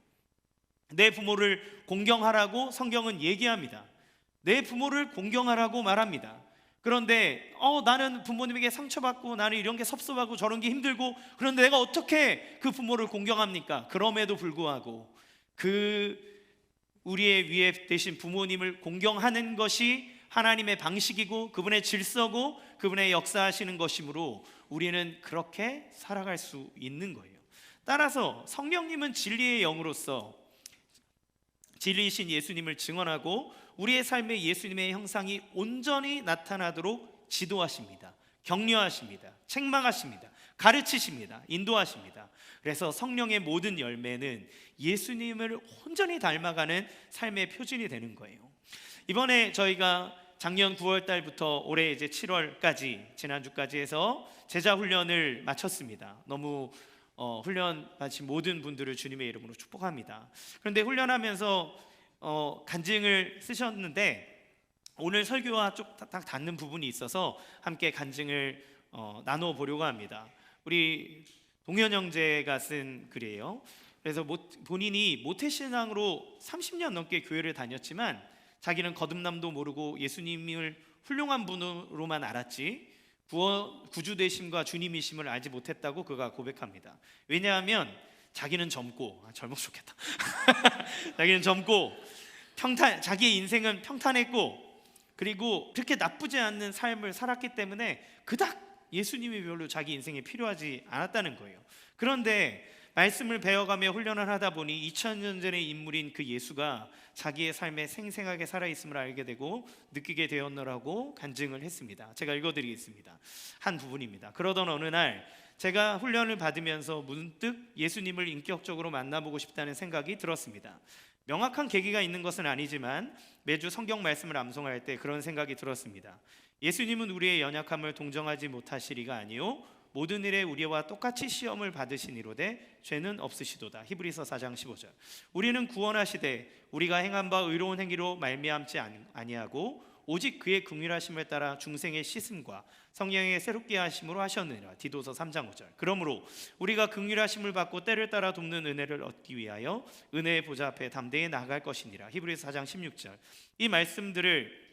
내 부모를 공경하라고 성경은 얘기합니다. 내 부모를 공경하라고 말합니다. 그런데 나는 부모님에게 상처받고 나는 이런 게 섭섭하고 저런 게 힘들고 그런데 내가 어떻게 그 부모를 공경합니까? 그럼에도 불구하고 우리의 위에 되신 부모님을 공경하는 것이 하나님의 방식이고 그분의 질서고 그분의 역사하시는 것이므로 우리는 그렇게 살아갈 수 있는 거예요. 따라서 성령님은 진리의 영으로서 진리이신 예수님을 증언하고 우리의 삶에 예수님의 형상이 온전히 나타나도록 지도하십니다. 격려하십니다. 책망하십니다. 가르치십니다. 인도하십니다. 그래서 성령의 모든 열매는 예수님을 온전히 닮아가는 삶의 표준이 되는 거예요. 이번에 저희가 작년 9월 달부터 올해 이제 7월까지 지난주까지 해서 제자 훈련을 마쳤습니다. 너무 훈련 마친 모든 분들을 주님의 이름으로 축복합니다. 그런데 훈련하면서 간증을 쓰셨는데 오늘 설교와 딱 닿는 부분이 있어서 함께 간증을 나눠 보려고 합니다. 우리 동현 형제가 쓴 글이에요. 그래서 본인이 모태신앙으로 30년 넘게 교회를 다녔지만 자기는 거듭남도 모르고 예수님을 훌륭한 분으로만 알았지 구주 되심과 주님이심을 알지 못했다고 그가 고백합니다. 왜냐하면 자기는 젊고 젊어서 좋겠다. 자기는 젊고 자기의 인생은 평탄했고 그리고 그렇게 나쁘지 않는 삶을 살았기 때문에 그닥 예수님이 별로 자기 인생에 필요하지 않았다는 거예요. 그런데 말씀을 배워가며 훈련을 하다 보니 2000년 전의 인물인 그 예수가 자기의 삶에 생생하게 살아있음을 알게 되고 느끼게 되었노라고 간증을 했습니다. 제가 읽어드리겠습니다. 한 부분입니다. 그러던 어느 날 제가 훈련을 받으면서 문득 예수님을 인격적으로 만나보고 싶다는 생각이 들었습니다. 명확한 계기가 있는 것은 아니지만 매주 성경 말씀을 암송할 때 그런 생각이 들었습니다. 예수님은 우리의 연약함을 동정하지 못하시리가 아니요 모든 일에 우리와 똑같이 시험을 받으시니로되 죄는 없으시도다. 히브리서 4장 15절. 우리는 구원하시되 우리가 행한 바 의로운 행위로 말미암지 아니하고 오직 그의 긍휼하심을 따라 중생의 씻음과 성령의 새롭게 하심으로 하셨느니라. 디도서 3장 5절. 그러므로 우리가 긍휼하심을 받고 때를 따라 돕는 은혜를 얻기 위하여 은혜의 보좌 앞에 담대히 나아갈 것이니라. 히브리서 4장 16절. 이 말씀들을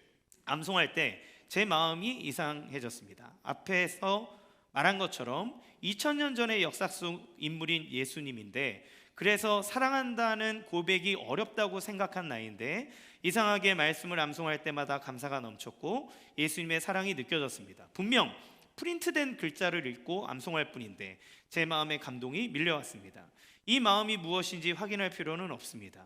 암송할 때 제 마음이 이상해졌습니다. 앞에서 말한 것처럼 2000년 전의 역사 속 인물인 예수님인데 그래서 사랑한다는 고백이 어렵다고 생각한 나이인데 이상하게 말씀을 암송할 때마다 감사가 넘쳤고 예수님의 사랑이 느껴졌습니다. 분명 프린트된 글자를 읽고 암송할 뿐인데 제 마음에 감동이 밀려왔습니다. 이 마음이 무엇인지 확인할 필요는 없습니다.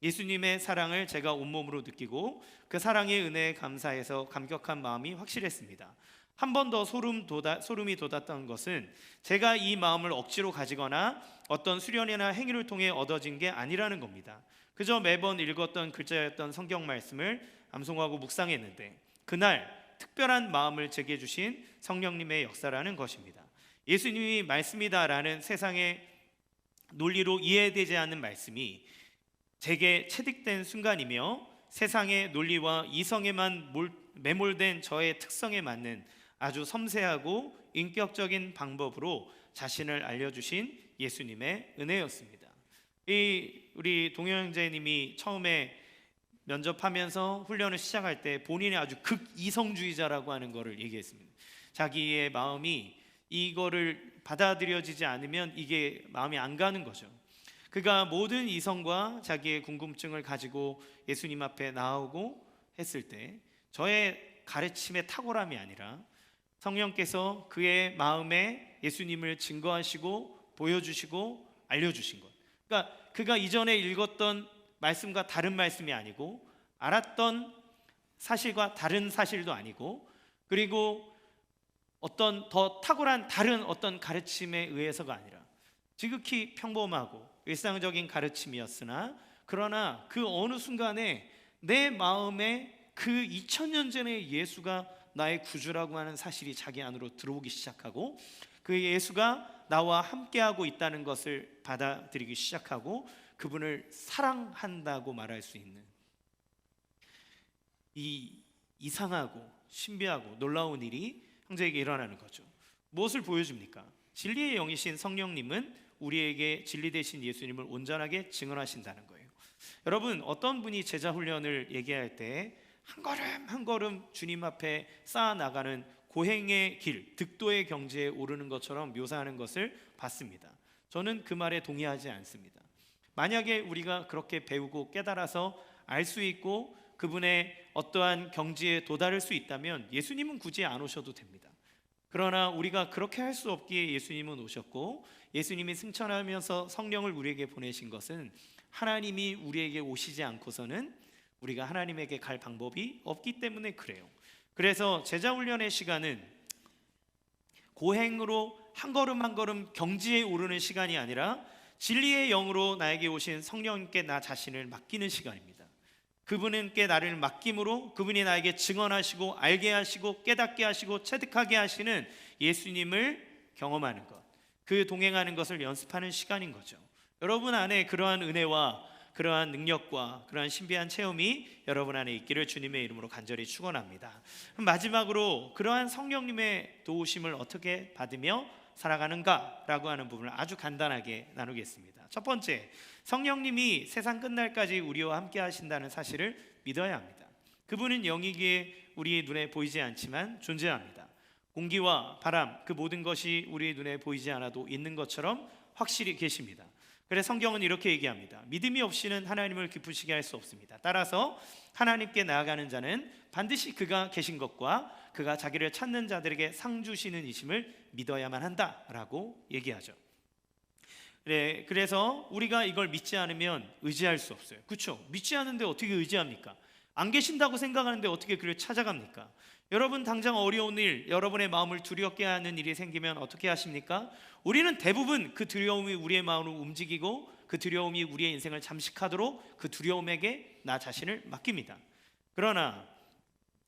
예수님의 사랑을 제가 온몸으로 느끼고 그 사랑의 은혜에 감사해서 감격한 마음이 확실했습니다. 한 번 더 소름이 돋았던 것은 제가 이 마음을 억지로 가지거나 어떤 수련이나 행위를 통해 얻어진 게 아니라는 겁니다. 그저 매번 읽었던 글자였던 성경 말씀을 암송하고 묵상했는데 그날 특별한 마음을 제게 주신 성령님의 역사라는 것입니다. 예수님이 말씀이다라는 세상의 논리로 이해되지 않는 말씀이 제게 체득된 순간이며 세상의 논리와 이성에만 매몰된 저의 특성에 맞는 아주 섬세하고 인격적인 방법으로 자신을 알려주신 예수님의 은혜였습니다. 우리 동현 형제님이 처음에 면접하면서 훈련을 시작할 때 본인이 아주 극이성주의자라고 하는 것을 얘기했습니다. 자기의 마음이 이거를 받아들여지지 않으면 이게 마음이 안 가는 거죠. 그가 모든 이성과 자기의 궁금증을 가지고 예수님 앞에 나오고 했을 때 저의 가르침의 탁월함이 아니라 성령께서 그의 마음에 예수님을 증거하시고 보여주시고 알려주신 것. 그러니까 그가 이전에 읽었던 말씀과 다른 말씀이 아니고, 알았던 사실과 다른 사실도 아니고, 그리고 어떤 더 탁월한 다른 어떤 가르침에 의해서가 아니라 지극히 평범하고 일상적인 가르침이었으나, 그러나 그 어느 순간에 내 마음에 그 2000년 전에 예수가 나의 구주라고 하는 사실이 자기 안으로 들어오기 시작하고, 그 예수가 나와 함께하고 있다는 것을 받아들이기 시작하고 그분을 사랑한다고 말할 수 있는 이 이상하고 신비하고 놀라운 일이 형제에게 일어나는 거죠. 무엇을 보여줍니까? 진리의 영이신 성령님은 우리에게 진리 되신 예수님을 온전하게 증언하신다는 거예요. 여러분, 어떤 분이 제자 훈련을 얘기할 때 한 걸음 한 걸음 주님 앞에 쌓아 나가는 고행의 길, 득도의 경지에 오르는 것처럼 묘사하는 것을 봤습니다. 저는 그 말에 동의하지 않습니다. 만약에 우리가 그렇게 배우고 깨달아서 알 수 있고 그분의 어떠한 경지에 도달할 수 있다면 예수님은 굳이 안 오셔도 됩니다. 그러나 우리가 그렇게 할 수 없기에 예수님은 오셨고, 예수님이 승천하면서 성령을 우리에게 보내신 것은 하나님이 우리에게 오시지 않고서는 우리가 하나님에게 갈 방법이 없기 때문에 그래요. 그래서 제자 훈련의 시간은 고행으로 한 걸음 한 걸음 경지에 오르는 시간이 아니라 진리의 영으로 나에게 오신 성령님께 나 자신을 맡기는 시간입니다. 그분께 나를 맡김으로 그분이 나에게 증언하시고 알게 하시고 깨닫게 하시고 체득하게 하시는 예수님을 경험하는 것, 그 동행하는 것을 연습하는 시간인 거죠. 여러분 안에 그러한 은혜와 그러한 능력과 그러한 신비한 체험이 여러분 안에 있기를 주님의 이름으로 간절히 축원합니다. 마지막으로 그러한 성령님의 도우심을 어떻게 받으며 살아가는가라고 하는 부분을 아주 간단하게 나누겠습니다. 첫 번째, 성령님이 세상 끝날까지 우리와 함께 하신다는 사실을 믿어야 합니다. 그분은 영이기에 우리의 눈에 보이지 않지만 존재합니다. 공기와 바람, 그 모든 것이 우리의 눈에 보이지 않아도 있는 것처럼 확실히 계십니다. 그래서 성경은 이렇게 얘기합니다. 믿음이 없이는 하나님을 기쁘시게 할 수 없습니다. 따라서 하나님께 나아가는 자는 반드시 그가 계신 것과 그가 자기를 찾는 자들에게 상 주시는 이심을 믿어야만 한다라고 얘기하죠. 그래서 우리가 이걸 믿지 않으면 의지할 수 없어요. 그렇죠? 믿지 않는데 어떻게 의지합니까? 안 계신다고 생각하는데 어떻게 그를 찾아갑니까? 여러분 당장 어려운 일, 여러분의 마음을 두렵게 하는 일이 생기면 어떻게 하십니까? 우리는 대부분 그 두려움이 우리의 마음을 움직이고 그 두려움이 우리의 인생을 잠식하도록 그 두려움에게 나 자신을 맡깁니다.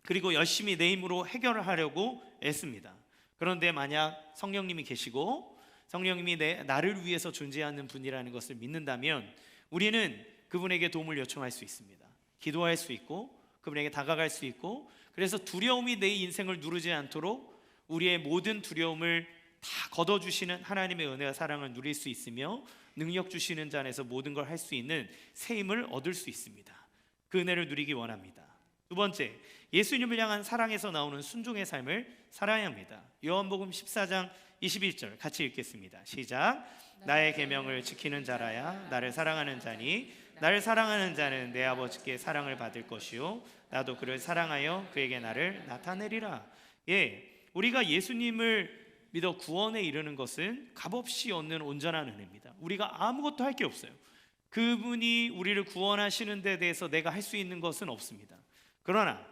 그리고 열심히 내 힘으로 해결을 하려고 애씁니다. 그런데 만약 성령님이 계시고 성령님이 나를 위해서 존재하는 분이라는 것을 믿는다면 우리는 그분에게 도움을 요청할 수 있습니다. 기도할 수 있고 그분에게 다가갈 수 있고, 그래서 두려움이 내 인생을 누르지 않도록 우리의 모든 두려움을 다 걷어주시는 하나님의 은혜와 사랑을 누릴 수 있으며 능력 주시는 자 안에서 모든 걸 할 수 있는 새 힘을 얻을 수 있습니다. 그 은혜를 누리기 원합니다. 두 번째, 예수님을 향한 사랑에서 나오는 순종의 삶을 살아야 합니다. 요한복음 14장 21절 같이 읽겠습니다. 시작. 나의 계명을 지키는 자라야 나를 사랑하는 자니 나를 사랑하는 자는 내 아버지께 사랑을 받을 것이요 나도 그를 사랑하여 그에게 나를 나타내리라. 우리가 예수님을 믿어 구원에 이르는 것은 값없이 얻는 온전한 은혜입니다. 우리가 아무것도 할 게 없어요. 그분이 우리를 구원하시는 데 대해서 내가 할 수 있는 것은 없습니다. 그러나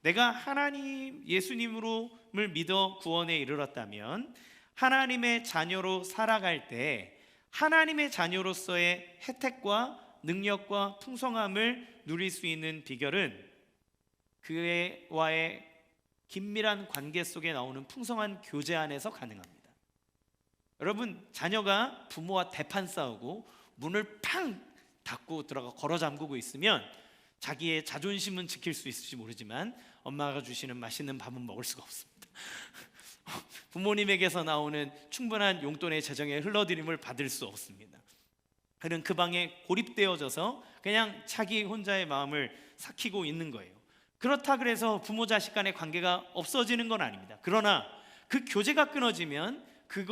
내가 하나님 예수님을 믿어 구원에 이르렀다면 하나님의 자녀로 살아갈 때 하나님의 자녀로서의 혜택과 능력과 풍성함을 누릴 수 있는 비결은 그와의 긴밀한 관계 속에 나오는 풍성한 교제 안에서 가능합니다. 여러분, 자녀가 부모와 대판 싸우고 문을 팡 닫고 들어가 걸어 잠그고 있으면 자기의 자존심은 지킬 수 있을지 모르지만 엄마가 주시는 맛있는 밥은 먹을 수가 없습니다. 부모님에게서 나오는 충분한 용돈의 재정의 흘러들임을 받을 수 없습니다. 그는 그 방에 고립되어져서 그냥 자기 혼자의 마음을 삭히고 있는 거예요. 그렇다 그래서 부모 자식 간의 관계가 없어지는 건 아닙니다. 그러나 그 교제가 끊어지면 그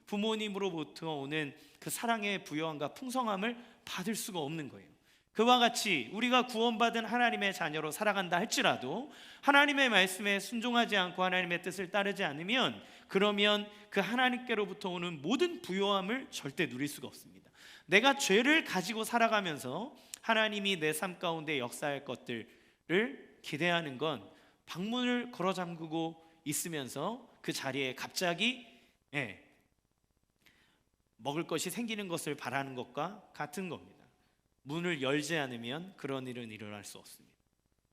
부모님으로부터 오는 그 사랑의 부요함과 풍성함을 받을 수가 없는 거예요. 그와 같이 우리가 구원받은 하나님의 자녀로 살아간다 할지라도 하나님의 말씀에 순종하지 않고 하나님의 뜻을 따르지 않으면 그러면 그 하나님께로부터 오는 모든 부요함을 절대 누릴 수가 없습니다. 내가 죄를 가지고 살아가면서 하나님이 내 삶 가운데 역사할 것들을 기대하는 건 방문을 걸어 잠그고 있으면서 그 자리에 갑자기 먹을 것이 생기는 것을 바라는 것과 같은 겁니다. 문을 열지 않으면 그런 일은 일어날 수 없습니다.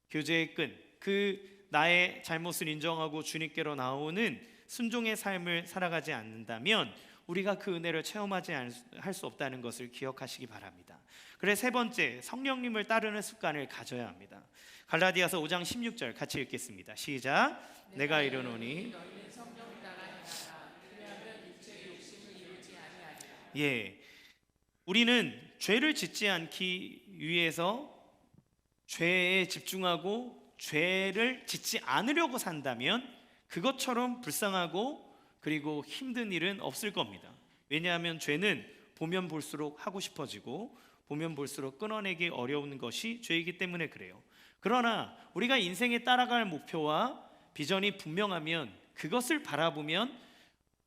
교제의 끈, 그 나의 잘못을 인정하고 주님께로 나오는 순종의 삶을 살아가지 않는다면 우리가 그 은혜를 체험하지 할 수 없다는 것을 기억하시기 바랍니다. 그래서 세 번째, 성령님을 따르는 습관을 가져야 합니다. 갈라디아서 5장 16절 같이 읽겠습니다. 시작. 내가 이르노니 너희는 성령 따라 행하라. 그리하면 육체의 욕심을 이루지 아니하리라. 예, 우리는 죄를 짓지 않기 위해서 죄에 집중하고 죄를 짓지 않으려고 산다면 그것처럼 불쌍하고 그리고 힘든 일은 없을 겁니다. 왜냐하면 죄는 보면 볼수록 하고 싶어지고 보면 볼수록 끊어내기 어려운 것이 죄이기 때문에 그래요. 그러나 우리가 인생에 따라갈 목표와 비전이 분명하면 그것을 바라보면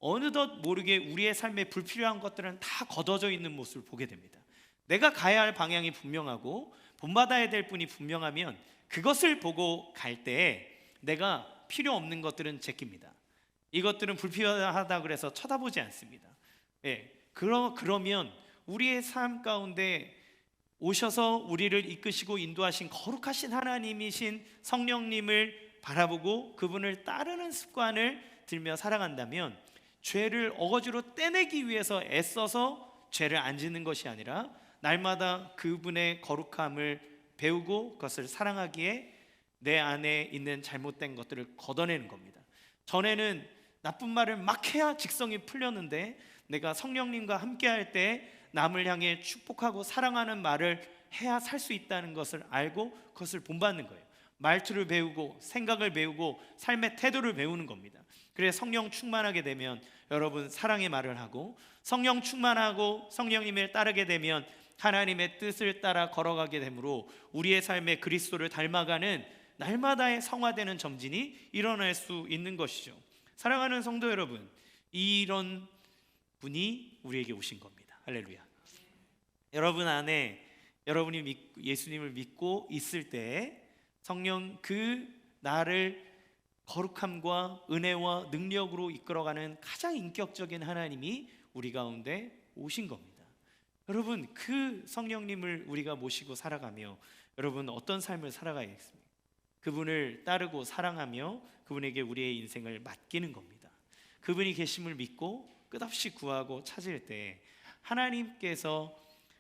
어느덧 모르게 우리의 삶에 불필요한 것들은 다 걷어져 있는 모습을 보게 됩니다. 내가 가야 할 방향이 분명하고 본받아야 될 분이 분명하면 그것을 보고 갈 때 내가 필요 없는 것들은 제낍니다. 이것들은 불필요하다 그래서 쳐다보지 않습니다. 그러면 우리의 삶 가운데 오셔서 우리를 이끄시고 인도하신 거룩하신 하나님이신 성령님을 바라보고 그분을 따르는 습관을 들며 살아간다면 죄를 어거지로 떼내기 위해서 애써서 죄를 안 짓는 것이 아니라 날마다 그분의 거룩함을 배우고 그것을 사랑하기에 내 안에 있는 잘못된 것들을 걷어내는 겁니다. 전에는 나쁜 말을 막 해야 직성이 풀렸는데 내가 성령님과 함께할 때 남을 향해 축복하고 사랑하는 말을 해야 살 수 있다는 것을 알고 그것을 본받는 거예요. 말투를 배우고 생각을 배우고 삶의 태도를 배우는 겁니다. 그래서 성령 충만하게 되면 여러분 사랑의 말을 하고 성령 충만하고 성령님을 따르게 되면 하나님의 뜻을 따라 걸어가게 되므로 우리의 삶에 그리스도를 닮아가는 날마다의 성화되는 점진이 일어날 수 있는 것이죠. 사랑하는 성도 여러분, 이런 분이 우리에게 오신 겁니다. 할렐루야. 여러분 안에 여러분이 예수님을 믿고 있을 때 성령 그 나를 거룩함과 은혜와 능력으로 이끌어가는 가장 인격적인 하나님이 우리 가운데 오신 겁니다. 여러분 그 성령님을 우리가 모시고 살아가며 여러분 어떤 삶을 살아가야겠습니까? 그분을 따르고 사랑하며 그분에게 우리의 인생을 맡기는 겁니다. 그분이 계심을 믿고 끝없이 구하고 찾을 때 하나님께서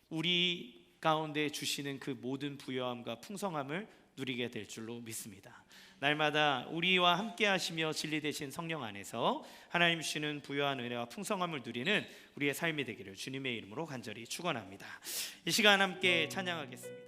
우리 가운데 주시는 그 모든 부요함과 풍성함을 누리게 될 줄로 믿습니다. 날마다 우리와 함께 하시며 진리 되신 성령 안에서 하나님 주시는 부요한 은혜와 풍성함을 누리는 우리의 삶이 되기를 주님의 이름으로 간절히 축원합니다. 이 시간 함께 찬양하겠습니다.